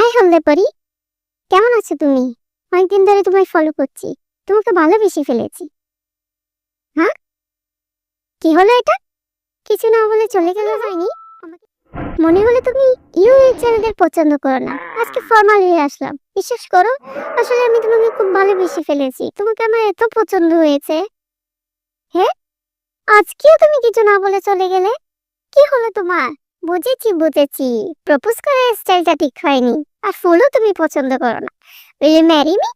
High হলদে পরি, কেমন আছো তুমি? অনেকদিন ধরে তোমায় ফলো করছি। তোমাকে ভালোবেসে ফেলেছি। হ্যাঁ, কি হলো এটা? কিছু না বলে চলে গেল হয়নি? আমাকে মনে হলো তুমি ইউএই চ্যানেলের পছন্দ করো না। আজকে ফর্মাল হয়ে আসলাম। বিশ্বাস করো, আসলে আমি তোমাকে খুব ভালোবেসে ফেলেছি। তোমাকে আমার এত পছন্দ হয়েছে। হ্যাঁ, আজকেও তুমি কিছু না বলে চলে গেলে। কি হলো তোমার? বুঝেছি। প্রপোজ করার স্টাইলটা ঠিক হয়নি। আর ফুলও তুমি পছন্দ করো না। Will you marry me?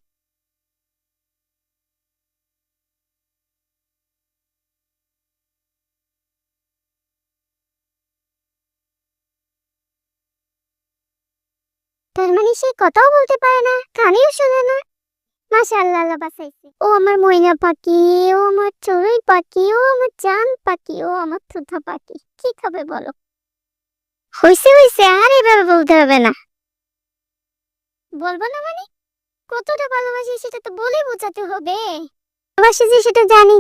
তার মানে সে কথাও বলতে পারে না, কানেও শোনে না। মাশাআল্লাহ, আল্লাহ বাঁচাইছে। ও আমার ময়না পাখি, ও আমার চড়ুই পাখি, ও আমার জান পাখি, ও আমার থুথা পাখি। কি খাবে বলো? হইছে, আর এভাবে বলতে হবে না। বলবো না মানে? কতটা ভালোবাসি সেটা তো বলে বোঝাতে হবে। ভালোবাসি যে সেটা জানি।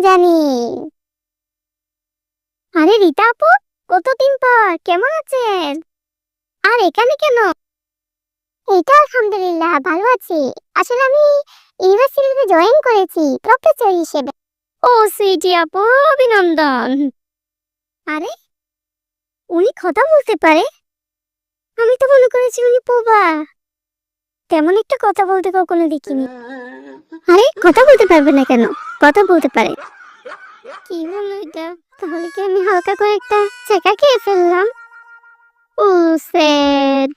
আরে রীতা আপু, কতদিন পর, কেমন আছেন? আর এখানে কেন? এইটা আলহামদুলিল্লাহ ভালো আছি। আসলে আমি ইউনিভার্সিটিতে জয়েন করেছি প্রফেসর হিসেবে। ও সুইটি আপু, অভিনন্দন। আরে, উনি কথা বলতে পারে? আমি তো মনে করেছি উনি পোবা। তেমন একটা কথা বলতে কখনো দেখিনি। আরে, কথা বলতে পারবে না কেন? কথা বলতে পারে। কি বললো এটা? তাহলে কি আমি হালকা করে একটা চেকা খেয়ে ফেললাম? ও স্যাড।